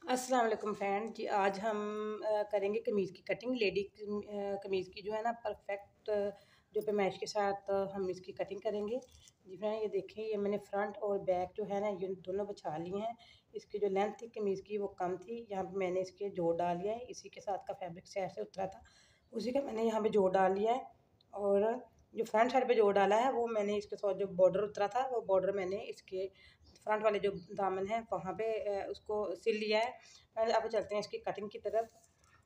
अस्सलाम वालेकुम फ्रेंड जी। आज हम करेंगे कमीज़ की कटिंग। लेडी कमीज़ की जो है ना परफेक्ट जो पैमाइश के साथ हम इसकी कटिंग करेंगे जी फ्रेंड। ये देखें, ये मैंने फ्रंट और बैक जो है ना ये दोनों बिछा लिए हैं। इसकी जो लेंथ थी कमीज़ की वो कम थी, यहाँ पे मैंने इसके जोड़ डाल लिया है। इसी के साथ का फैब्रिक साइड से उतरा था, उसी का मैंने यहाँ पे जोड़ डाल लिया है। और जो फ्रंट साइड पे जोड़ डाला है वो मैंने इसके साथ जो बॉर्डर उतरा था वो बॉर्डर मैंने इसके फ्रंट वाले जो दामन है वहाँ पे उसको सिल लिया है। पहले अब चलते हैं इसकी कटिंग की तरफ।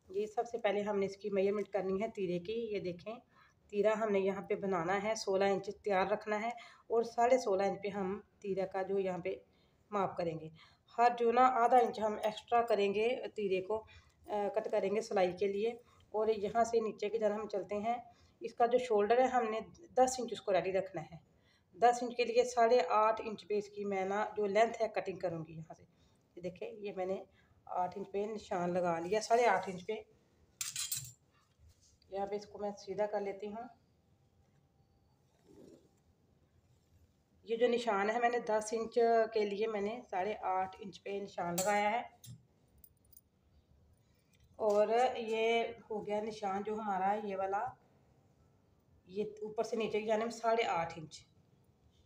ये सबसे पहले हमने इसकी मेजरमेंट करनी है तीरे की। ये देखें, तीरा हमने यहाँ पे बनाना है 16 इंच तैयार रखना है और 16.5 इंच पे हम तीरा का जो यहाँ पे माप करेंगे। हर जो ना आधा इंच हम एक्स्ट्रा करेंगे तीरे को कट करेंगे सिलाई के लिए। और यहाँ से नीचे की तरफ हम चलते हैं। इसका जो शोल्डर है हमने 10 इंच उसको रेडी रखना है। 10 इंच के लिए 8.5 इंच पे इसकी मैं ना जो लेंथ है कटिंग करूँगी यहाँ से। ये देखिए, ये मैंने 8 इंच पे निशान लगा लिया। 8.5 इंच पे यहाँ पे इसको मैं सीधा कर लेती हूँ। ये जो निशान है मैंने 10 इंच के लिए मैंने 8.5 इंच पे निशान लगाया है। और ये हो गया निशान जो हमारा ये वाला, ये ऊपर से नीचे की जाने में 8.5 इंच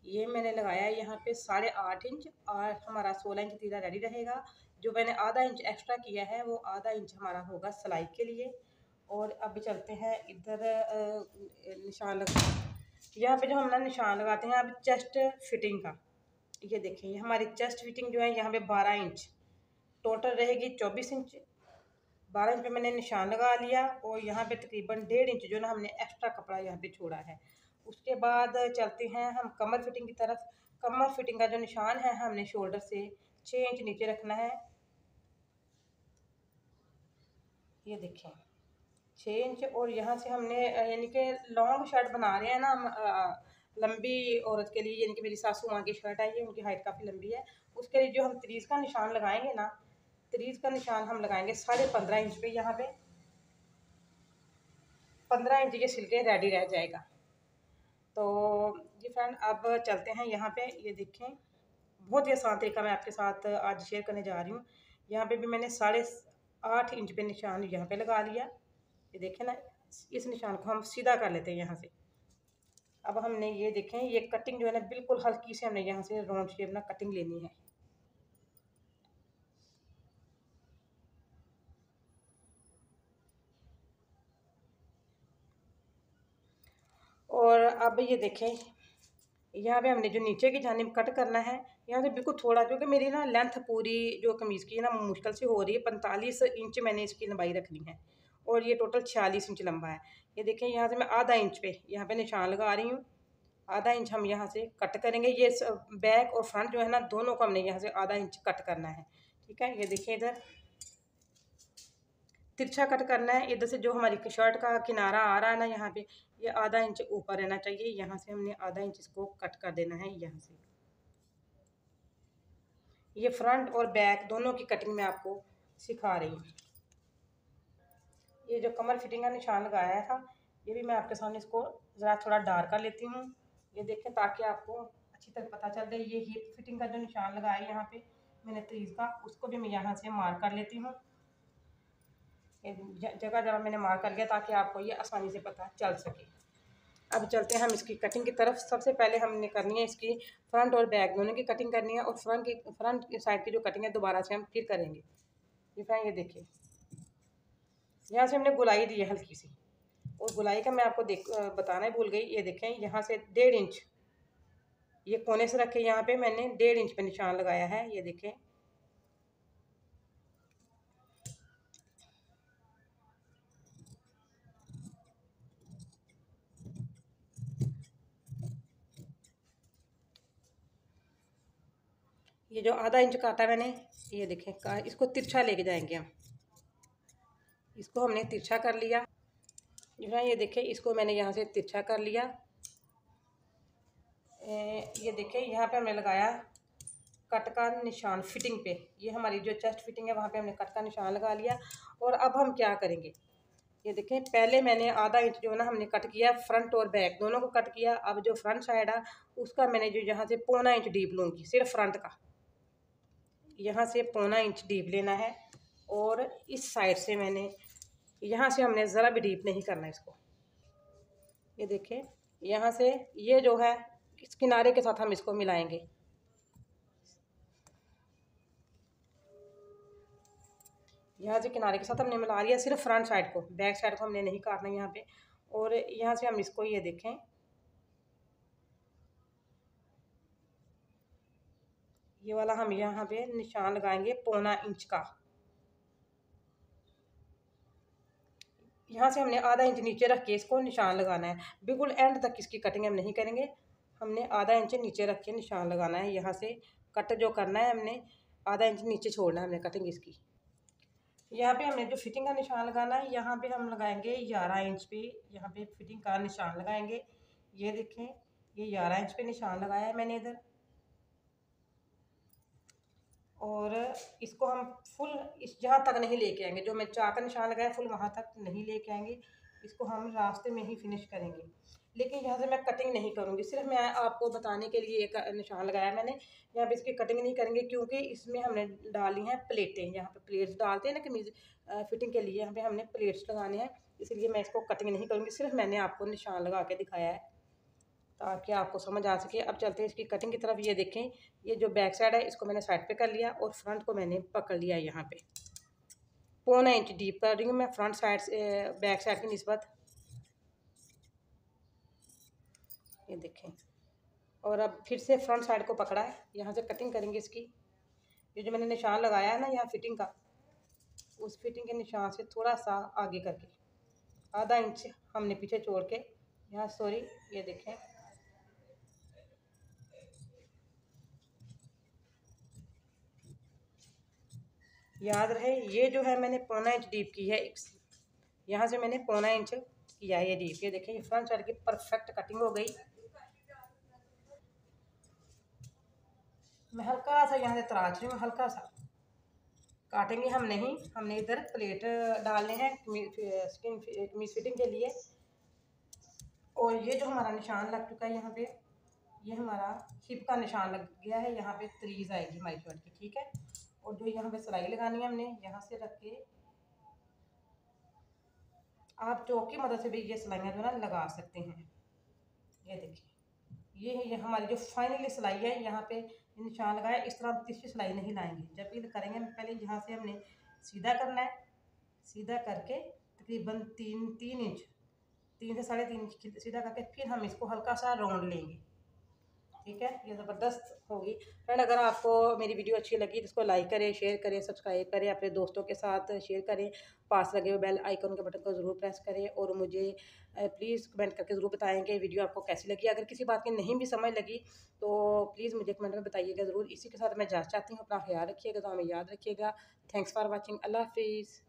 ये मैंने लगाया है यहाँ पे 8.5 इंच। और हमारा 16 इंच तीरा रेडी रहेगा। जो मैंने आधा इंच एक्स्ट्रा किया है वो आधा इंच हमारा होगा सिलाई के लिए। और अब चलते हैं इधर निशान लगा, यहाँ पे जो हम ना निशान लगाते हैं अब चेस्ट फिटिंग का। ये देखें, ये हमारी चेस्ट फिटिंग जो है यहाँ पे 12 इंच टोटल रहेगी। 24 इंच 12 इंच पे मैंने निशान लगा लिया। और यहाँ पे तकरीबन 1.5 इंच जो ना हमने एक्स्ट्रा कपड़ा यहाँ पे छोड़ा है। उसके बाद चलते हैं हम कमर फिटिंग की तरफ। कमर फिटिंग का जो निशान है हमने शोल्डर से 6 इंच नीचे रखना है। ये देखें 6 इंच। और यहाँ से हमने यानी कि लॉन्ग शर्ट बना रहे हैं ना हम, लंबी औरत के लिए, यानी कि मेरी सासू माँ की शर्ट है ये, उनकी हाइट काफ़ी लंबी है। उसके लिए जो हम तरीज का निशान लगाएंगे ना, तरीज का निशान हम लगाएंगे 15.5 इंच पे। यहाँ पे 15 इंच ये सिल के रेडी रह जाएगा। तो जी फ्रेंड, अब चलते हैं यहाँ पे। ये देखें, बहुत ही आसान तरीका मैं आपके साथ आज शेयर करने जा रही हूँ। यहाँ पे भी मैंने 8.5 इंच पे निशान यहाँ पे लगा लिया। ये देखें ना, इस निशान को हम सीधा कर लेते हैं यहाँ से। अब हमने ये देखें, ये कटिंग जो है ना बिल्कुल हल्की से हमने यहाँ से राउंड शेप ना कटिंग लेनी है। और अब ये देखें, यहाँ पे हमने जो नीचे की जानिब कट करना है यहाँ से बिल्कुल थोड़ा, क्योंकि मेरी ना लेंथ पूरी जो कमीज़ की है ना मुश्किल से हो रही है। 45 इंच मैंने इसकी लंबाई रखनी है और ये टोटल 46 इंच लंबा है। ये देखें, यहाँ से मैं आधा इंच पे यहाँ पे निशान लगा रही हूँ। आधा इंच हम यहाँ से कट करेंगे। ये बैक और फ्रंट जो है ना दोनों को हमने यहाँ से आधा इंच कट करना है। ठीक है, ये देखिए इधर तिरछा कट करना है। इधर से जो हमारी शर्ट का किनारा आ रहा है ना यहाँ पे, ये आधा इंच ऊपर रहना चाहिए। यहाँ से हमने आधा इंच इसको कट कर देना है यहाँ से। ये फ्रंट और बैक दोनों की कटिंग मैं आपको सिखा रही हूँ। ये जो कमर फिटिंग का निशान लगाया था ये भी मैं आपके सामने इसको ज़रा थोड़ा डार्क कर लेती हूँ। ये देखें, ताकि आपको अच्छी तरह पता चल जाए। ये हिप फिटिंग का जो निशान लगाया है यहाँ पे मैंने तीस का, उसको भी मैं यहाँ से मार्क कर लेती हूँ। जगह जगह मैंने मार्क कर लिया ताकि आपको ये आसानी से पता चल सके। अब चलते हैं हम इसकी कटिंग की तरफ। सबसे पहले हमने करनी है इसकी फ्रंट और बैक दोनों की कटिंग करनी है। और फ्रंट की साइड की जो कटिंग है दोबारा से हम फिर करेंगे। ये देखिए, यहाँ से हमने गुलाई दी है हल्की सी, और गुलाई का मैं आपको बताना ही भूल गई। ये देखें, यहाँ से 1.5 इंच ये कोने से रखे, यहाँ पे मैंने 1.5 इंच पे निशान लगाया है। ये देखें, ये जो आधा इंच काटा मैंने, ये देखें इसको तिरछा लेके जाएंगे हम। इसको हमने तिरछा कर लिया। ये देखें, इसको मैंने यहाँ से तिरछा कर लिया। ये देखें, यहाँ पे हमने लगाया कट का निशान फिटिंग पे। ये हमारी जो चेस्ट फिटिंग है वहाँ पे हमने कट का निशान लगा लिया। और अब हम क्या करेंगे, ये देखें, पहले मैंने आधा इंच जो ना हमने कट किया, फ्रंट और बैक दोनों को कट किया। अब जो फ्रंट साइड है उसका मैंने जो यहाँ से 1.25 इंच डीप लूँगी सिर्फ फ्रंट का। यहाँ से 1.25 इंच डीप लेना है और इस साइड से मैंने यहाँ से हमने ज़रा भी डीप नहीं करना इसको। ये देखें, यहाँ से ये जो है इस किनारे के साथ हम इसको मिलाएंगे। यहाँ से किनारे के साथ हमने मिला लिया, सिर्फ फ्रंट साइड को, बैक साइड को हमने नहीं काटना यहाँ पे। और यहाँ से हम इसको ये देखें, ये वाला हम यहाँ पे निशान लगाएंगे 1.25 इंच का। यहाँ से हमने आधा इंच नीचे रख के इसको निशान लगाना है। बिल्कुल एंड तक इसकी कटिंग हम नहीं करेंगे, हमने आधा इंच नीचे रख के निशान लगाना है। यहाँ से कट जो करना है हमने आधा इंच नीचे छोड़ना है हमने कटिंग इसकी। यहाँ पे हमने जो फिटिंग का निशान लगाना है, यहाँ पे हम लगाएंगे 11 इंच पे, यहाँ पे फिटिंग का निशान लगाएंगे। ये देखें, ये 11 इंच पे निशान लगाया है मैंने इधर। और इसको हम फुल इस जहाँ तक नहीं लेके आएंगे, जो मैं चाक का निशान लगाया फुल वहाँ तक नहीं लेके आएंगे, इसको हम रास्ते में ही फिनिश करेंगे। लेकिन यहाँ से मैं कटिंग नहीं करूँगी, सिर्फ मैं आपको बताने के लिए एक निशान लगाया मैंने। यहाँ पे इसकी कटिंग नहीं करेंगे क्योंकि इसमें हमने डाली हैं प्लेटें। यहाँ पे प्लेट्स डालते हैं ना कमीज़ फिटिंग के लिए, यहाँ पे हमने प्लेट्स लगाने हैं, इसलिए मैं इसको कटिंग नहीं करूँगी। सिर्फ मैंने आपको निशान लगा के दिखाया है ताकि आपको समझ आ सके। अब चलते हैं इसकी कटिंग की तरफ। ये देखें, ये जो बैक साइड है इसको मैंने साइड पे कर लिया और फ्रंट को मैंने पकड़ लिया। यहाँ पे 1.25 इंच डीप कर रही हूँ मैं फ्रंट साइड से बैक साइड की निस्बत। ये देखें, और अब फिर से फ्रंट साइड को पकड़ा है, यहाँ से कटिंग करेंगे इसकी। ये जो मैंने निशान लगाया है ना यहाँ फिटिंग का, उस फिटिंग के निशान से थोड़ा सा आगे करके आधा इंच हमने पीछे छोड़ के यहाँ, सॉरी, ये देखें, याद रहे ये जो है मैंने 1.25 इंच डीप की है। यहाँ से मैंने 1.25 इंच किया है ये डीप। ये देखें, ये फ्रंट साइड की परफेक्ट कटिंग हो गई। मैं हल्का सा यहाँ से तराश रही हूँ, हल्का सा काटेंगे हम नहीं, हमने इधर प्लेट डालने हैं कमीज फिटिंग के लिए। और ये जो हमारा निशान लग चुका है यहाँ पे, ये हमारा हिप का निशान लग गया है। यहाँ पे तरीज आएगी हमारी शर्ट की, ठीक है। और जो यहाँ पे सिलाई लगानी है हमने यहाँ से रख के, आप चौक की मदद से भी ये सिलाइयाँ जो है ना लगा सकते हैं। ये देखिए, ये है ये हमारी जो फाइनली सिलाई है। यहाँ पे निशान लगाया, इस तरह तीसरी सिलाई नहीं लाएंगे। जब भी करेंगे पहले यहाँ से हमने सीधा करना है, सीधा करके तकरीबन 3 इंच, 3 से 3.5 इंच सीधा करके फिर हम इसको हल्का सा राउंड लेंगे, ठीक है। ये ज़बरदस्त होगी। फ्रेंड, अगर आपको मेरी वीडियो अच्छी लगी तो इसको लाइक करें, शेयर करें, सब्सक्राइब करें, अपने दोस्तों के साथ शेयर करें, पास लगे हुए बेल आइकन के बटन को ज़रूर प्रेस करें। और मुझे प्लीज़ कमेंट करके ज़रूर बताएं कि वीडियो आपको कैसी लगी। अगर किसी बात की नहीं भी समझ लगी तो प्लीज़ मुझे कमेंट में बताइएगा ज़रूर। इसी के साथ मैं चाहती हूँ अपना ख्याल रखिएगा, तो हमें याद रखिएगा। Thanks for watching. अल्लाह हाफिज़।